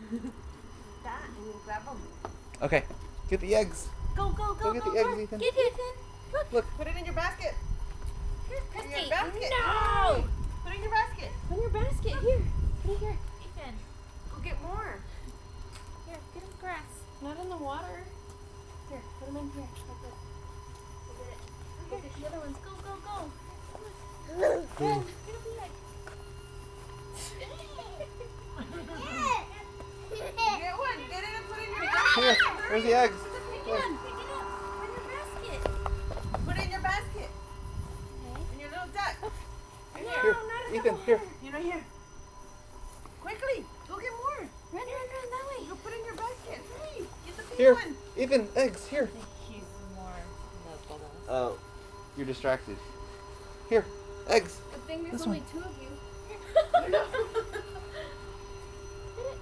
That, and you grab them. Okay, get the eggs. Go, go, go, Go get the eggs, Ethan. Get Ethan. Look. Put it in your basket. Here, In Christy. your basket. No. Put it in your basket. Put in your basket. Here. Put it here. Ethan. Go get more. Here, get him grass. Not in the water. Here, put him in here. Like this. Go get it. Here, the other ones. Go, go, go. Go. Get him the egg. Get one. Get it and put it in your Here, basket. where's the eggs? Pick it up. Pick it up. Put it in your basket. Put it in your basket. Okay. And your little duck. Right No, Here, not in Ethan, the here. water. You know, here. Quickly. Go get more. Run that way. Go put it in your basket. Hurry. Get the pink Here, one. Ethan, eggs, here. He's more bubbles. Oh, you're distracted. Here, eggs. Good thing there's This only one. 2 of you.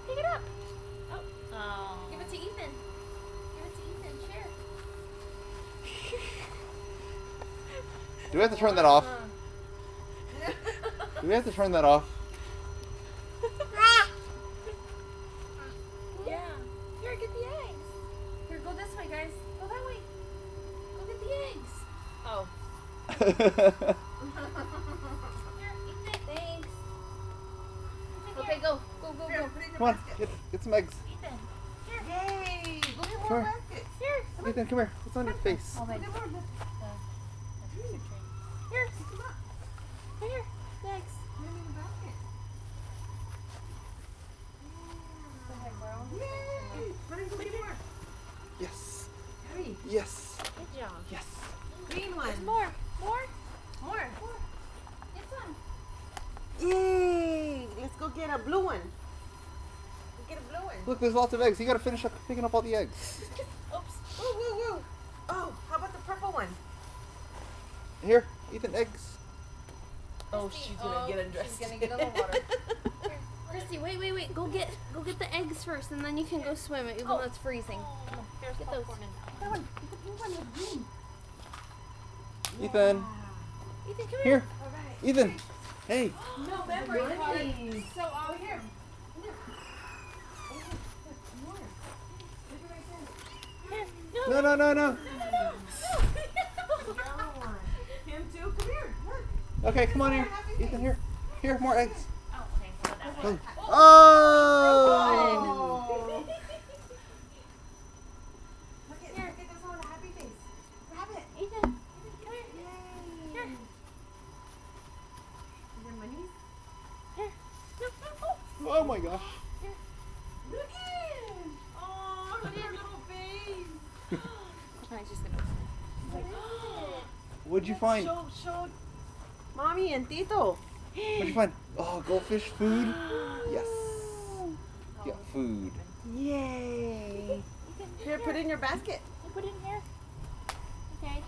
Pick it up. Oh. Give it to Ethan. Give it to Ethan. Share. Do we have to turn that off? Do we have to turn that off? Yeah. Here, get the eggs. Here, go this way, guys. Go that way. Go get the eggs. Oh. Here, eat it. Thanks. Okay, go. Go, go, Here, go. put it in your Come on, basket. get some eggs. Ethan. Here. Yay. Go get Come more here. baskets. Here. Ethan, come here. What's on your face? Oh, Go my get more. Here. Here. The eggs. Put them in the basket. Go ahead, girl. Yay. Hurry, go get more. Yes. Hurry. Yes. Good job. Yes. Green one. There's more. More. More. Get some. Yay. Let's go get a blue one. Go get a blue one. Look, there's lots of eggs. You gotta finish up picking up all the eggs. Oops. Woo, woo, woo. Oh, how about the purple one? Here, Ethan, eggs. Oh, she's gonna get undressed. She's gonna get on the water. Here, Christy, wait. Go get the eggs first, and then you can go swim even though it's freezing. There's Get those. that one. Get the pink one with green. Ethan, Ethan, come here. All right. Ethan, hey. No, Nice. So Over here. Here. No, no, no, no. Him too. Come here. Look. Okay, come on here. Ethan, here. Here, more eggs. Oh, okay. Hold that way. Oh. Oh. Oh. Look at this one with a happy face. Grab it. Ethan, come here. Yay. Here. Is there money? Here. No. Oh my gosh. Look at him. Oh, look at your little face. I'm just gonna open it. What'd you find? Show Mommy and Tito. What'd you find? Oh, goldfish food. Yes. Yeah, food. Yay. Here, put it in your basket. You put it in here. Okay.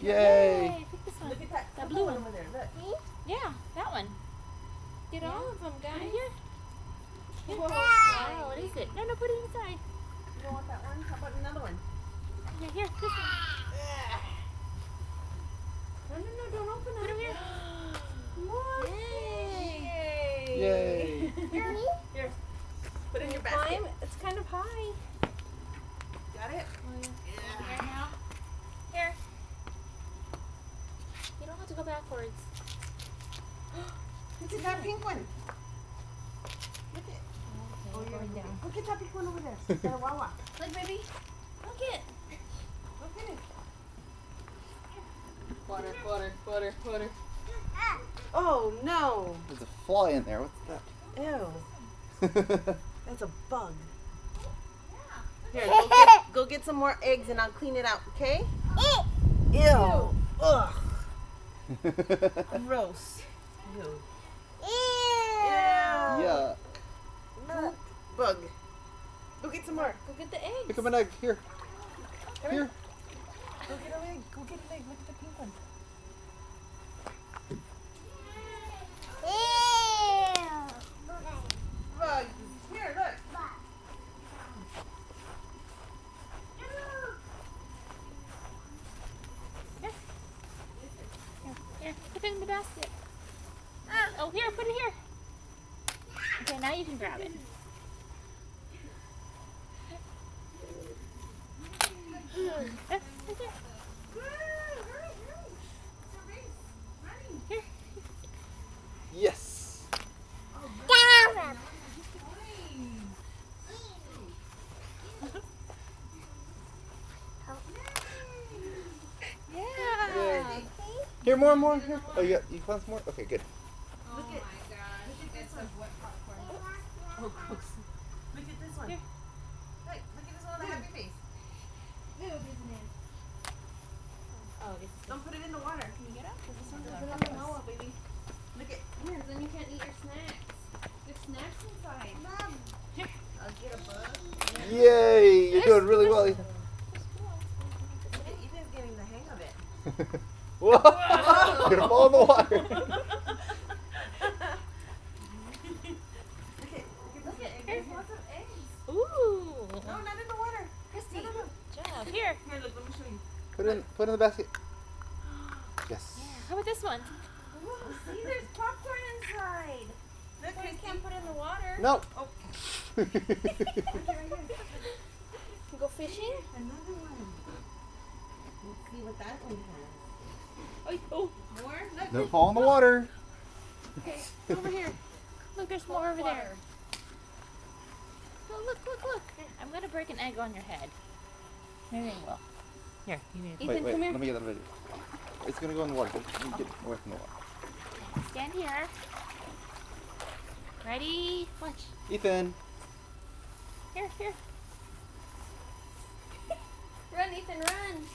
Yay. Pick this one. Look at that. That blue one. over there. Look. Yeah, that one. Get all of them, guys. Here. Here. Whoa. Wow, what is it? No, put it inside. You don't want that one? How about another one? Yeah, here, this one. No, don't open Put it. them here. Look. Yay. Yay. Here. Here. Put it in your basket. Climb. It's kind of high. Got it? Here now. Here. You don't have to go backwards. Look at that pink one. Look it. Oh, you're going down. Look at that pink one over there. Got a Wawa. Look, baby. Look it. Look at it. Water. Oh no. There's a fly in there. What's Ew. that? That's a bug. Yeah. Here, go get some more eggs and I'll clean it out, okay? Ew. Ugh. Gross. Ew. Yuck. Look. Bug. Go get some more. Go get the eggs. Pick up an egg. Here. Come Here. Go get an egg. Go get an egg. Look at the pink one. Bugs. Here, look. Here, put it in the basket. Oh, here, put it here. Okay, now you can grab it. Here, more. Here. Oh, you found some more? Okay, good. Oh my gosh. It's such wet popcorn. Oh, gross. Look at this one. Here. Look at this one with a happy face. Ew, there's an ant. Oh, this is. Don't put it in the water. Can you get up? Because this one's Put a it on the wall, baby. Look at Here, then you can't eat your snacks. There's snacks inside. Mom. Here. I'll get a bug. Yay! You're doing really well, Ethan. Look at Ethan's getting the hang of it. Whoa! You're gonna fall in the water. Look at Look at there's here's lots of eggs. Ooh. No, not in the water. Christy. No. Job. Here. Here, look, let me show you. Put it in the basket. Yes. How about this one? Whoa, see, there's popcorn inside. Look, Well, you Christy. can't put it in the water. No. Oh, Good right here. You go fishing? Another one. Let's see what that one has. Oh. More? Look. Don't fall in the water. Okay. Over here. Look, there's more over there. Oh, look. I'm gonna break an egg on your head. Maybe I will. Here, you need Wait, Ethan, come here. let me get that video. It's gonna go in the water. Let me get away from the water. Stand here. Ready? Watch. Ethan. Here. Run, Ethan, run.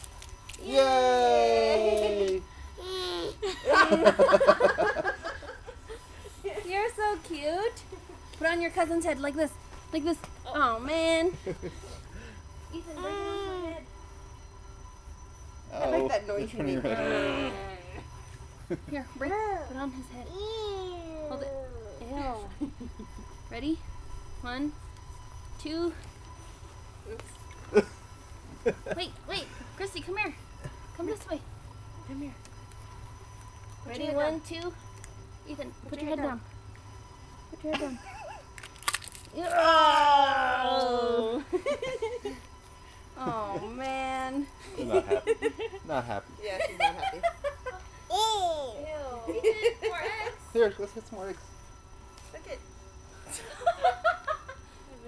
Yay! You're so cute. Put on your cousin's head like this. Oh, man. Ethan, bring it on my head. I like that noise you Turning make. your head. Here, put on his head. Hold it. Ew. Ready? 1, 2. Wait. Christy, come here. Come this way. Come here. Ready? your head 1, 2. Ethan, put your head down. Put your head down. Oh. Oh, man. She's not happy. Not happy. Yeah, she's not happy. Ew. Ethan, more eggs. Here, let's get some more eggs. Look at.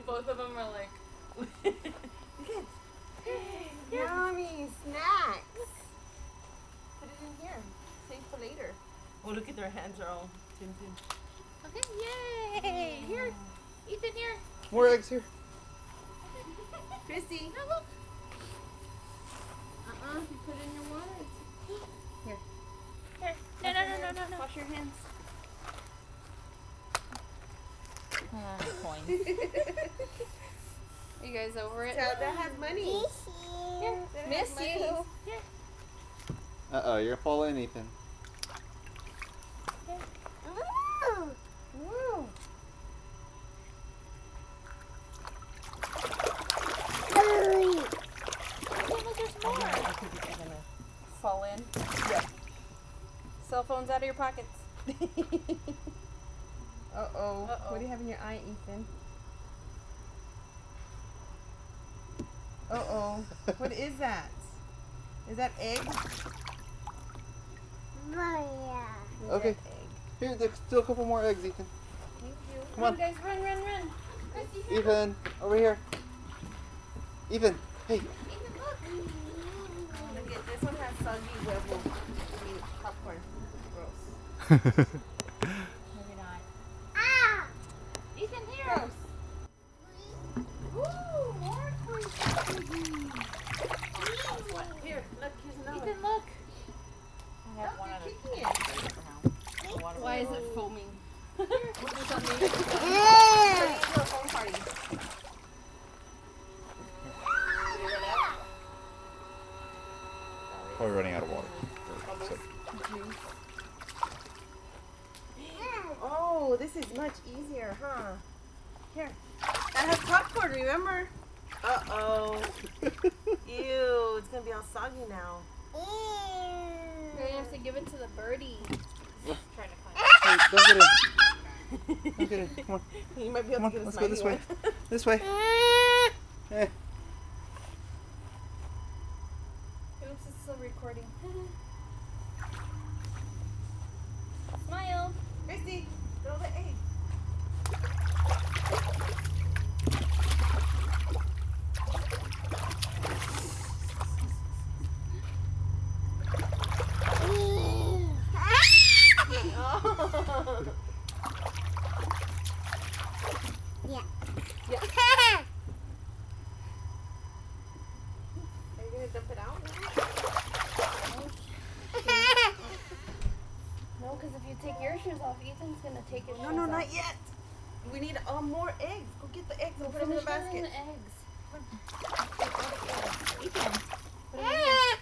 Both of them are like. Look at. Yummy snacks. Put it in here. Save for later. Oh, look at their hands are all tin. Okay, yay! Here, Ethan, here. More eggs here. Christy. No, look. You put it in your water. Here. No. Wash your hands. Coins. Are you guys over it? That has money. Here, That has miss money. you. Here. Uh-oh, you're gonna fall in, Ethan. Woo. Look, there's more. Fall in. Yeah. Cell phones out of your pockets. Uh-oh. Uh-oh. What do you have in your eye, Ethan? Uh-oh. What is that? Is that egg? Okay. Egg. Here, there's still a couple more eggs, Ethan. Thank you. Come on. Guys, run. Christy, here. Ethan, over here. Ethan, hey. Ethan, look. Look at this one has soggy huevo. I mean, popcorn. Gross. Maybe not. Ethan, here. Gross. Ooh, more coins. Here, look, here's another Ethan, one. look. Look, you're kicking it. Why is it foaming? We'll do something. Turn it into a phone party. Did it run out? Probably running out of water. So, Oh, this is much easier, huh? Here. That has popcorn, remember? Uh-oh. Ew, it's gonna be all soggy now. You're gonna have to give it to the birdie. Trying to find hey, don't get in. Don't get in. Come on. You might be Come able on, to get a let's go smiley this way. one. This way. Eh. Oops, it's still recording. Smile. Christy, throw the egg. Yeah. Are you gonna dump it out now? No, because if you take your shoes off, Ethan's gonna take his shoes off. No, not yet. We need more eggs. Go get the eggs and put them in the basket. The eggs. Ethan, put them in here.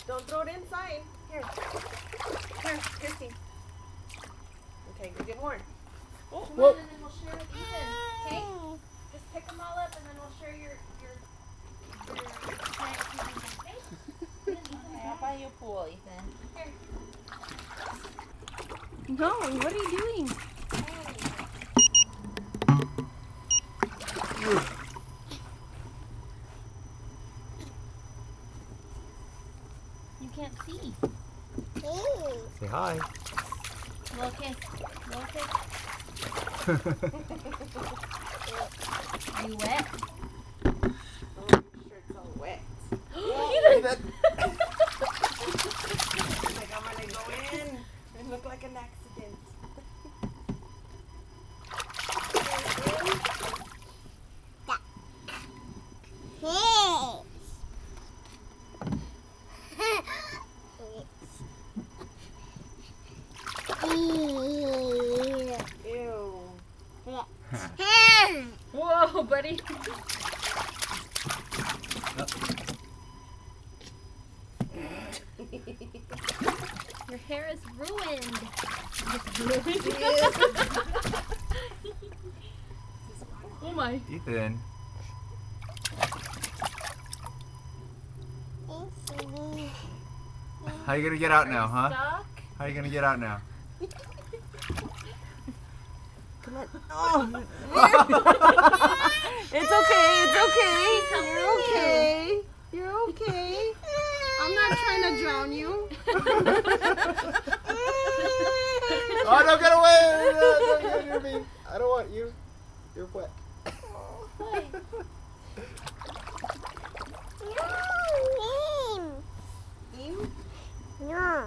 Don't throw it inside. Here, Christy. Okay, go get more. Come on, and then we'll share with Ethan. Okay? Just pick them all up, and then we'll share your snacks with Ethan. Okay? I'll buy you a pool, Ethan. Here. No, what are you doing? You can't see. Say hi. Little kiss. Little kiss. Are you wet? Oh, your shirt's all wet. That- Like I'm gonna go in and look like an accident. Ew. Whoa, buddy. Your hair is ruined. Oh my. Ethan. How you gonna get out now, huh? Stuck? How you gonna get out now? Come on. Oh. It's okay, it's okay. You're okay. You're okay. I'm not trying to drown you. Oh, don't get away! Don't get near me. I don't want you. You're wet. You? No.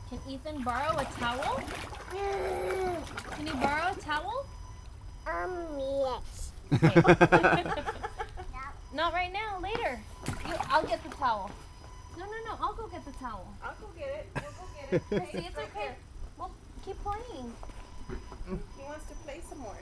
Can Ethan borrow a towel? Can you borrow a towel? Yes. Not right now, later. I'll get the towel. No, I'll go get the towel. I'll go get it. We'll go get it. See, it's okay. Well, keep playing. He wants to play some more.